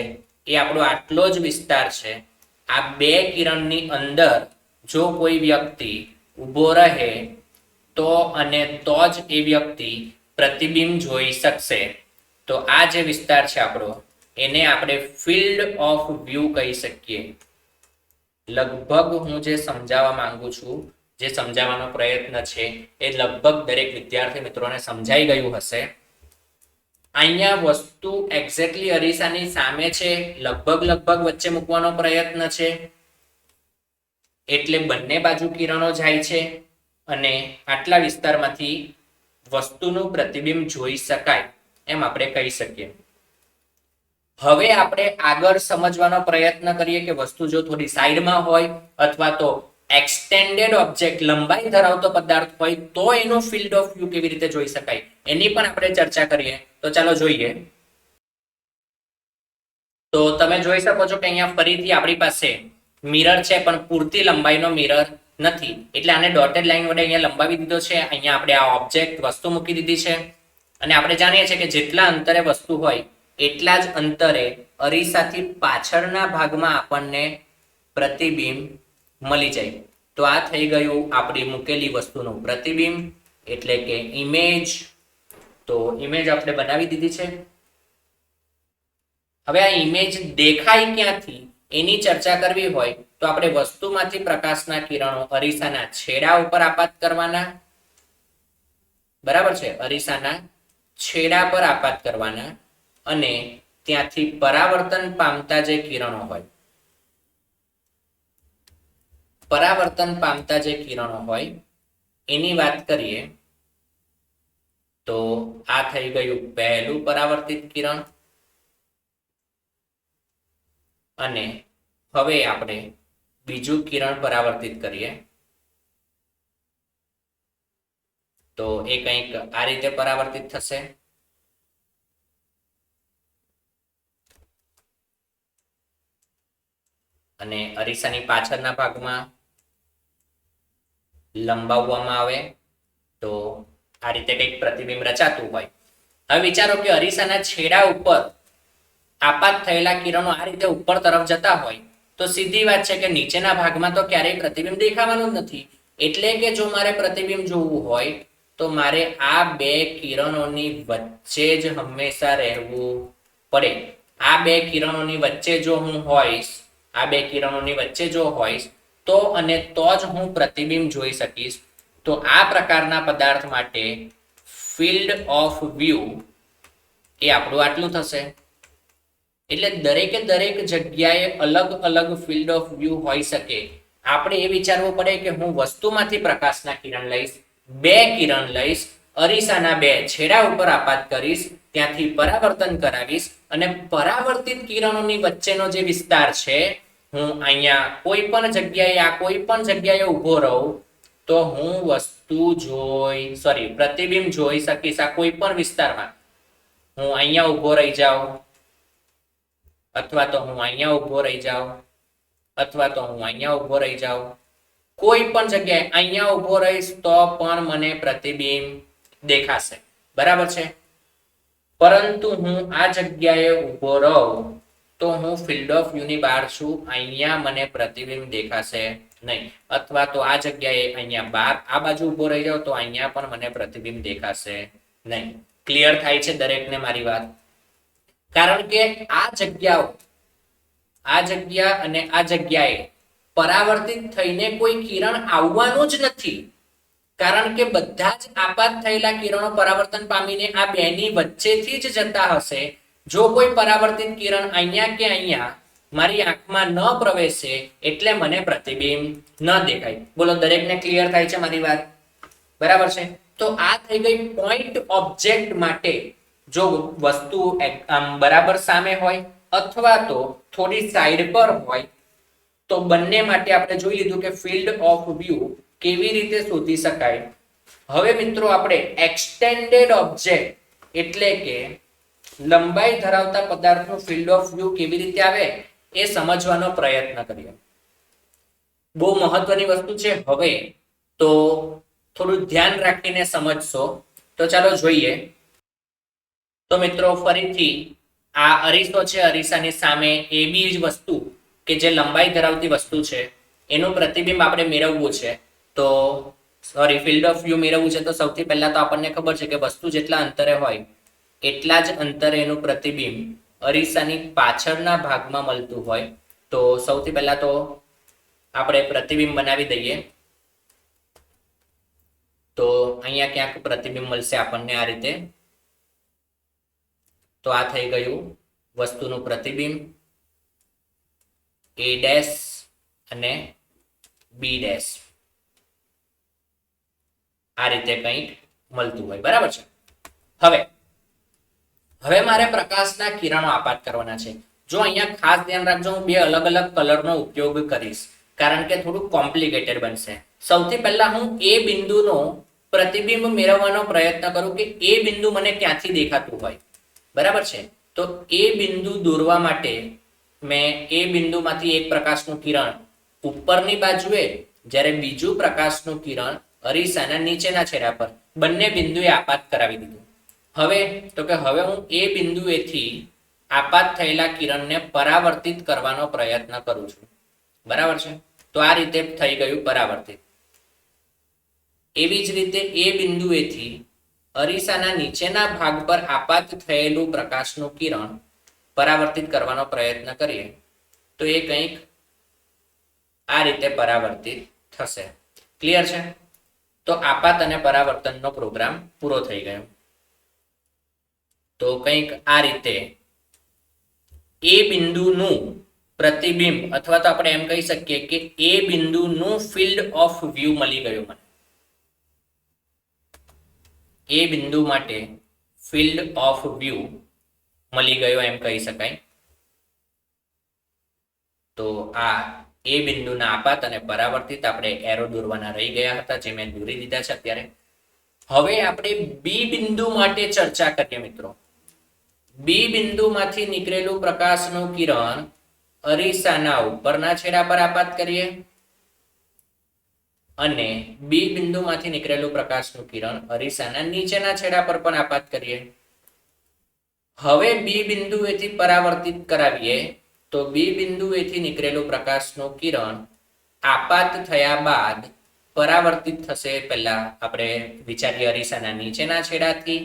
એ આપણો આટલો જ વિસ્તાર છે. આ બે કિરણની અંદર જો કોઈ વ્યક્તિ ઊભો રહે તો અને તો જ એ વ્યક્તિ પ્રતિબિંબ જોઈ શકશે. તો આ જે વિસ્તાર છે આપણો એને આપણે ફિલ્ડ ઓફ વ્યૂ કહી શકીએ. લગભગ હું જે સમજાવવા માંગુ છું, જે સમજાવવાનો પ્રયત્ન છે એ લગભગ દરેક વિદ્યાર્થી મિત્રોને સમજાઈ ગયું હશે. અહીંયા વસ્તુ એક્ઝેક્ટલી અરીસાની સામે છે, લગભગ વચ્ચે મૂકવાનો પ્રયત્ન છે, એટલે બંને બાજુ કિરણો જાય છે અને આટલા વિસ્તારમાંથી વસ્તુનું પ્રતિબિંબ જોઈ શકાય એમ આપણે કહી શકીએ. હવે આપણે આગળ સમજવાનો પ્રયત્ન કરીએ કે વસ્તુ જો થોડી સાઈડમાં હોય અથવા તો એક્સટેન્ડેડ ઓબ્જેક્ટ લંબાઈ ધરાવતો પદાર્થ હોય તો એનું ફિલ્ડ ઓફ વ્યૂ કેવી રીતે જોઈ શકાય એની પણ આપણે ચર્ચા કરીએ. તો ચાલો જોઈએ. તો તમે જોઈ શકો છો કે અહીંયા ફરીથી આપણી પાસે મિરર છે પણ પૂરતી લંબાઈનો મિરર નથી, એટલે આને ડોટેડ લાઈન વડે અહીંયા લંબાવી દીધો છે. અહીંયા આપણે આ ઓબ્જેક્ટ વસ્તુ મૂકી દીધી છે અને આપણે જાણીએ છીએ કે જેટલા અંતરે વસ્તુ હોય એટલા જ અંતરે અરીસાથી પાછળના ભાગમાં આપણને પ્રતિબિંબ મળી જાય. તો આ થઈ ગયું આપણી મૂકેલી વસ્તુનું પ્રતિબિંબ એટલે કે ઇમેજ. તો ઇમેજ આપણે બનાવી દીધી છે. હવે આ ઇમેજ દેખાય ક્યાંથી એની ચર્ચા કરવી હોય તો આપણે વસ્તુમાંથી પ્રકાશના કિરણો અરીસાના છેડા ઉપર આપાત કરવાના. બરાબર છે, અરીસાના છેડા પર આપાત કરવાના અને ત્યાંથી પરાવર્તન પામતા જે કિરણો હોય, પરાવર્તન પામતા જે કિરણો હોય એની વાત કરીએ તો આ થઈ ગયું પહેલું પરાવર્તિત કિરણ. અને હવે આપણે બીજું કિરણ પરાવર્તિત કરીએ તો એ કંઈક આ રીતે પરાવર્તિત થશે. અને અરીસાની પાછળના ભાગમાં લંબાવવામાં આવે તો આ રીતે કંઈક પ્રતિબિંબ રચાતું હોય. હવે વિચારો કે અરીસાના છેડા ઉપર આપાત થયેલા કિરણો આ રીતે ઉપર તરફ જતા હોય તો સીધી વાત છે કે નીચેના ભાગમાં તો ક્યારેય પ્રતિબિંબ દેખાવાનું જ નથી. એટલે કે જો મારે પ્રતિબિંબ જોવું હોય તો મારે આ બે કિરણોની વચ્ચે જ હંમેશા રહેવું પડે. આ બે કિરણોની વચ્ચે જો હું હોઈશ, આ બે કિરણોની વચ્ચે જો હોઈશ તો અને તો જ હું પ્રતિબિંબ જોઈ શકીશ. તો આ પ્રકારના પદાર્થ માટે ફિલ્ડ ઓફ વ્યૂ એ આપણું આટલું થશે. એટલે દરેકે દરેક જગ્યાએ અલગ અલગ ફિલ્ડ ઓફ વ્યૂ હોઈ શકે. આપણે એ વિચારવું પડે કે હું વસ્તુમાંથી પ્રકાશના કિરણ લઈશ, બે કિરણ લઈશ, અરીસાના બે છેડા ઉપર આપાત કરીશ, ત્યાંથી પરાવર્તન કરાવીશ અને પરાવર્તિત કિરણોની વચ્ચેનો જે વિસ્તાર છે હું અહીંયા કોઈ પણ જગ્યાએ આ કોઈ પણ જગ્યાએ ઊભો રહું તો હું પ્રતિબિંબ જોઈ શકીશ. આ કોઈ પણ વિસ્તારમાં હું અહીંયા ઊભો રહી જાઉં અથવા તો હું અહીંયા ઊભો રહી જાઉં અથવા તો હું અહીંયા ઊભો રહી જાઉં, કોઈ પણ જગ્યાએ અહીંયા ઊભો રહીશ તો પણ મને પ્રતિબિંબ દેખાશે. બરાબર છે, પરંતુ હું આ જગ્યાએ ઊભો રહું તો હું ફિલ્ડ ઓફ વ્યૂ ની બહાર છું, અહીંયા મને પ્રતિબિંબ દેખાશે નહીં. અથવા તો આ જગ્યાએ અહીંયા બહાર આ બાજુ ઊભો રહી જાઉં તો અહીંયા પણ મને પ્રતિબિંબ દેખાશે નહીં. ક્લિયર થાય છે દરેકને મારી વાત? કારણ કે આ જગ્યા અને આ જગ્યાએ પરાવર્તિત થઈને કોઈ કિરણ આવવાનું જ નથી. કારણ કે બધા જ આપાત થયેલા કિરણો પરાવર્તન પામીને આ બેની વચ્ચેથી જ જતા હશે. જો કોઈ પરાવર્તિત કિરણ અહીંયા કે અહીંયા મારી આંખમાં ન પ્રવેશે એટલે મને પ્રતિબિંબ ન દેખાય. બોલો, દરેકને ક્લિયર થાય છે મારી વાત? બરાબર છે. તો આ થઈ ગઈ પોઈન્ટ ઓબ્જેક્ટ માટે. જો વસ્તુ બરાબર સામે હોય અથવા તો થોડી સાઈડ પર હોય તો બંને માટે આપણે જોઈ લીધું કે ફિલ્ડ ઓફ વ્યૂ કેવી રીતે શોધી શકાય. હવે મિત્રો આપણે એક્સટેન્ડેડ ઓબ્જેક્ટ એટલે કે લંબાઈ ધરાવતા પદાર્થનું ફિલ્ડ ઓફ વ્યૂ કેવી રીતે આવે એ સમજવાનો પ્રયત્ન કરીએ. બહુ મહત્વની વસ્તુ છે. હવે તો થોડું ધ્યાન રાખીને સમજશો. તો ચાલો જોઈએ. તો મિત્રો ફરીથી આ અરીસો છે, અરીસાની સામે એવી જ વસ્તુ કે જે લંબાઈ ધરાવતી વસ્તુ છે એનું પ્રતિબિંબ આપણે મેળવવું છે. તો ફિલ્ડ ઓફ વ્યૂ મેળવવું છે તો સૌથી પહેલા તો આપણને ખબર છે કે વસ્તુ જેટલા અંતરે હોય એટલા જ અંતરે એનું પ્રતિબિંબ અરીસાની પાછળના ભાગમાં મળતું હોય. તો સૌથી પહેલા તો આપણે પ્રતિબિંબ બનાવી દઈએ. તો અહીંયા ક્યાંક પ્રતિબિંબ મળશે આપણને આ રીતે. તો આ થઈ ગયું વસ્તુનું પ્રતિબિંબ A ડેશ અને B ડેશ, આ રીતે કંઈક મળતું હોય, બરાબર છે. હવે મારે પ્રકાશના કિરણો આપાત કરવાના છે. જો અહીંયા ખાસ ધ્યાન રાખજો, હું બે અલગ અલગ કલરનો ઉપયોગ કરીશ કારણ કે થોડું કોમ્પ્લિકેટેડ બનશે. સૌથી પહેલા હું એ બિંદુનો પ્રતિબિંબ મેળવવાનો પ્રયત્ન કરું કે એ બિંદુ મને ક્યાંથી દેખાતું હોય, બરાબર છે. તો એ બિંદુ દોરવા માટે મેં એ બિંદુમાંથી એક પ્રકાશનું કિરણ ઉપરની બાજુએ, જ્યારે બીજું પ્રકાશનું કિરણ અરીસાના નીચેના છેડા પર, બંને બિંદુએ આપાત કરાવી દીધું. હવે હું એ બિંદુએથી આપાત થયેલા કિરણને પરાવર્તિત કરવાનો પ્રયત્ન કરું છું, બરાબર છે. તો આ રીતે થઈ ગયું પરાવર્તિત. એવી જ રીતે એ બિંદુએથી અરીસાના નીચેના ભાગ પર આપાત થયેલું પ્રકાશનું કિરણ પરાવર્તિત કરવાનો પ્રયત્ન કરીએ તો એ કંઈક આ રીતે પરાવર્તિત થશે. ક્લિયર છે? તો આપાત અને પરાવર્તનનો પ્રોગ્રામ પૂરો થઈ ગયો. તો કંઈક આ રીતે એ બિંદુનું પ્રતિબિંબ, અથવા તો આપણે એમ કહી શકીએ કે એ બિંદુનું ફિલ્ડ ઓફ વ્યૂ મળી ગયું મને. એ બિંદુ માટે ફિલ્ડ ઓફ વ્યૂ મળી ગયો એમ કહી શકાય. તો આ એ બિંદુના આપાત અને પરાવર્તિત આપણે એરો દોરવાના રહી ગયા હતા, જે મેં દોરી દીધા છે અત્યારે. હવે આપણે બી બિંદુ માટે ચર્ચા કરીએ મિત્રો. બી બિંદુમાંથી નીકળેલું પ્રકાશનું કિરણ અરીસાના ઉપરના છેડા પર આપાત કરીએ અને બી બિંદુમાંથી નીકળેલું પ્રકાશનું કિરણ અરીસાના નીચેના છેડા પર પણ આપાત કરીએ. હવે બી બિંદુએથી પરાવર્તિત કરાવીએ તો બી બિંદુએથી નીકળેલું પ્રકાશનું કિરણ આપાત થયા બાદ પરાવર્તિત થશે. પહેલા આપણે વિચારીએ અરીસાના નીચેના છેડાથી,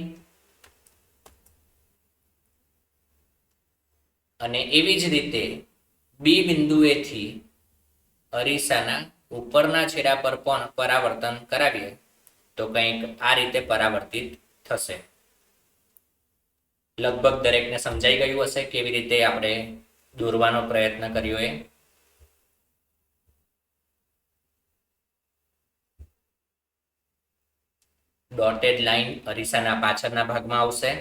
અને એવી જ રીતે બી બિંદુએથી અરીસાના ઉપરના છેડા પર પણ પરાવર્તન કરાવીએ તો કંઈક આ રીતે પરાવર્તિત થશે. લગભગ દરેકને સમજાઈ ગયું હશે કેવી રીતે આપણે દોરવાનો પ્રયત્ન કર્યો એ. ડોટેડ લાઈન અરીસાના પાછળના ભાગમાં આવશે.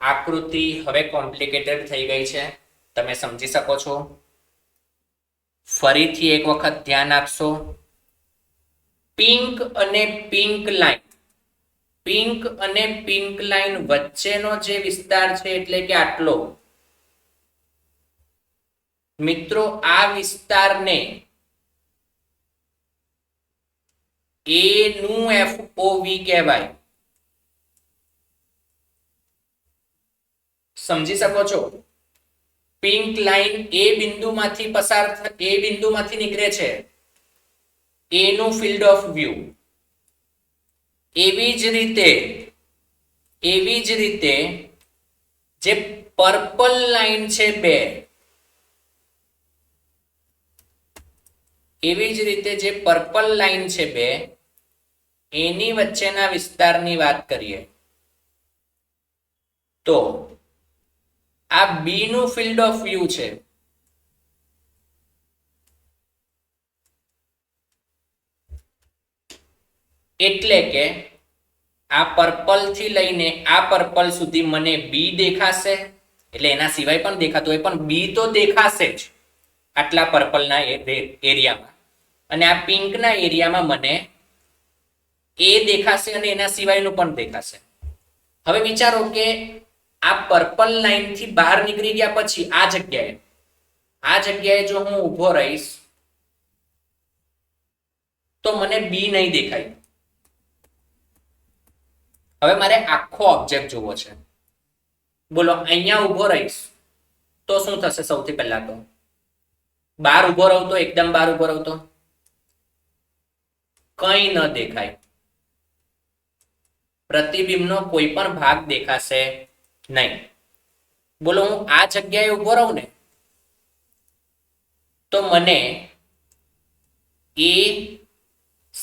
આકૃતિ હવે કોમ્પ્લિકેટેડ થઈ ગઈ છે, તમે સમજી શકો છો. ફરીથી એક વખત ધ્યાન આપશો. પિંક અને પિંક લાઈન વચ્ચેનો જે વિસ્તાર છે એટલે કે આટલો, મિત્રો આ વિસ્તારને A નું FOV કહેવાય. સમજી શકો છો? પિંક લાઈન એ બિંદુમાંથી નીકળે છે, A નું ફિલ્ડ ઓફ વ્યૂ. એવી જ રીતે જે પર્પલ લાઈન છે બે, એની વચ્ચેના વિસ્તારની વાત કરીએ તો આ બી નું ફિલ્ડ ઓફ વ્યૂ છે. એટલે કે આ પર્પલ થી લઈને આ પર્પલ સુધી મને બી દેખાશે, એટલે એના સિવાય પણ દેખાતું હોય પણ બી તો દેખાશે જ આટલા પર્પલના એરિયામાં, અને આ પિંકના એરિયામાં મને એ દેખાશે અને એના સિવાયનું પણ દેખાશે. હવે વિચારો કે આ પર્પલ લાઈન થી બહાર નીકળી ગયા પછી આ જગ્યાએ જો હું ઊભો રહીશ તો મને બી નહીં દેખાય. હવે મારે આખો ઓબ્જેક્ટ જોવો છે. બોલો, અહીંયા ઊભો રહીશ તો શું થશે? સૌથી પહેલા તો બહાર ઊભો રહું તો, એકદમ બહાર ઊભો રહું તો કંઈ ન દેખાય, પ્રતિબિંબનો કોઈ પણ ભાગ દેખાશે નહીં. બોલો, હું આ જગ્યાએ ઊભો રહું ને તો મને A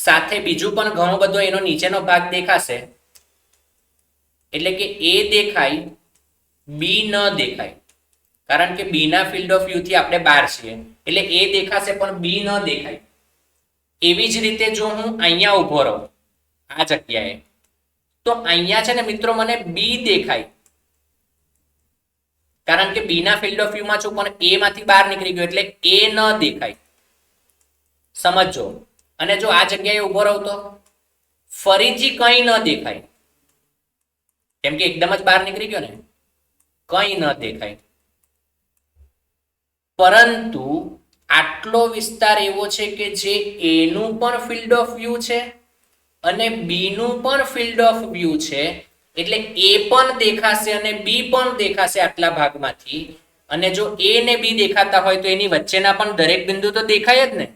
સાથે બીજું પણ ઘણો બધો એનો નીચેનો ભાગ દેખાશે, એટલે કે એ દેખાય, બી ન દેખાય, કારણ કે બી ના ફિલ્ડ ઓફ વ્યૂ થી આપણે બહાર છીએ, એટલે એ દેખાશે પણ બી ન દેખાય. એવી જ રીતે જો હું અહીંયા ઉભો રહું આ જગ્યાએ, તો અહીંયા છે ને મિત્રો મને બી દેખાય, કારણ કે બી ના ફિલ્ડ ઓફ વ્યૂ માં છું, પણ એ માંથી બહાર નીકળી ગયો એટલે એ ન દેખાય. સમજો. અને જો આ જગ્યાએ ઉભો રહું તો ફરીથી કંઈ ન દેખાય, કેમ કે એકદમ જ બહાર નીકળી ગયો ને, કંઈ ન દેખાય. પરંતુ આટલો વિસ્તાર એવો છે કે જે એ નું પણ ફિલ્ડ ઓફ વ્યૂ છે અને બી નું પણ ફિલ્ડ ઓફ વ્યૂ છે, એટલે એ પણ દેખાશે અને બી પણ દેખાશે આટલા ભાગમાંથી. અને જો એ ને બી દેખાતા હોય તો એની વચ્ચેના પણ દરેક બિંદુ તો દેખાય જ ને.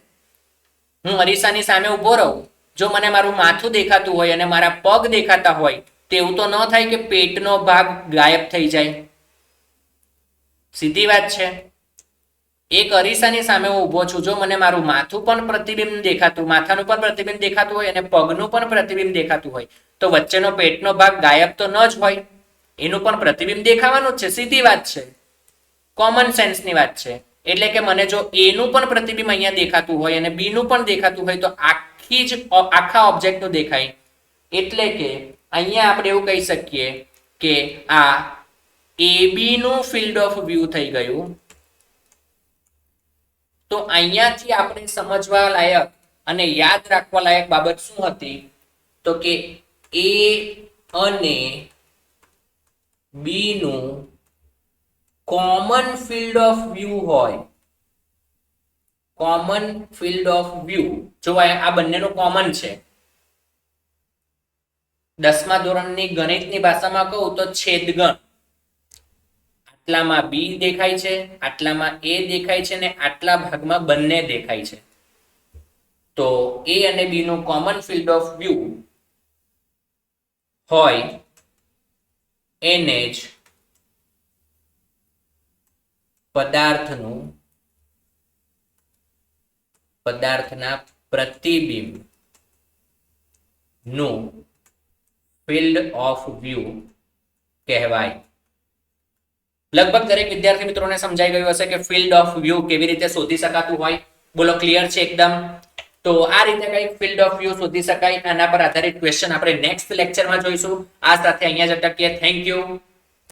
હું અરીસાની સામે ઉભો રહું, જો મને મારું માથું દેખાતું હોય અને મારા પગ દેખાતા હોય, તેવું તો ન થાય કે પેટનો ભાગ ગાયબ થઈ જાય. સીધી વાત છે. એક અરીસાની સામે હું ઉભો છું, જો મને મારું માથું પણ પ્રતિબિંબ દેખાતું, માથાનું પણ પ્રતિબિંબ દેખાતું હોય અને પગનું પણ પ્રતિબિંબ દેખાતું હોય, તો વચ્ચેનો પેટનો ભાગ ગાયબ તો ન જ હોય, એનું પણ પ્રતિબિંબ દેખાવાનું જ છે. સીધી વાત છે, કોમન સેન્સની વાત છે. એટલે કે મને જો એ નું પણ પ્રતિબિંબ અહીંયા દેખાતું હોય અને બી નું પણ દેખાતું હોય, તો આખા ઓબ્જેક્ટનું દેખાય. એટલે કે અહીંયા આપણે એવું કહી શકીએ કે આ AB નું ફિલ્ડ ઓફ વ્યૂ થઈ ગયું. તો અહીંયાથી આપણે સમજવા લાયક અને યાદ રાખવા લાયક બાબત શું હતી? તો કે A અને B નું કોમન ફિલ્ડ ઓફ વ્યૂ હોય, કોમન ફિલ્ડ ઓફ વ્યૂ જો આ બંનેનું કોમન છે. 10મા ધોરણની ગણિતની ભાષામાં કહું તો છેદગણ. આટલામાં બી દેખાય છે, આટલામાં એ દેખાય છે ને આટલા ભાગમાં બંને દેખાય છે. તો એ અને બી નું કોમન ફિલ્ડ ઓફ વ્યૂ હોય એને જ પદાર્થના પ્રતિબિંબ નું ફિલ્ડ ઓફ વ્યૂ કહેવાય. લગભગ દરેક વિદ્યાર્થી મિત્રોને સમજાઈ ગયું હશે કે ફિલ્ડ ઓફ વ્યૂ કેવી રીતે શોધી શકાતું હોય. બોલો, ક્લિયર છે એકદમ? તો આ રીતે કઈ ફિલ્ડ ઓફ વ્યૂ શોધી શકાય, આના પર આધારિત ક્વેશ્ચન આપણે નેક્સ્ટ લેક્ચરમાં જોઈશું. આ સાથે અહીંયા જ અટકીએ. Thank you.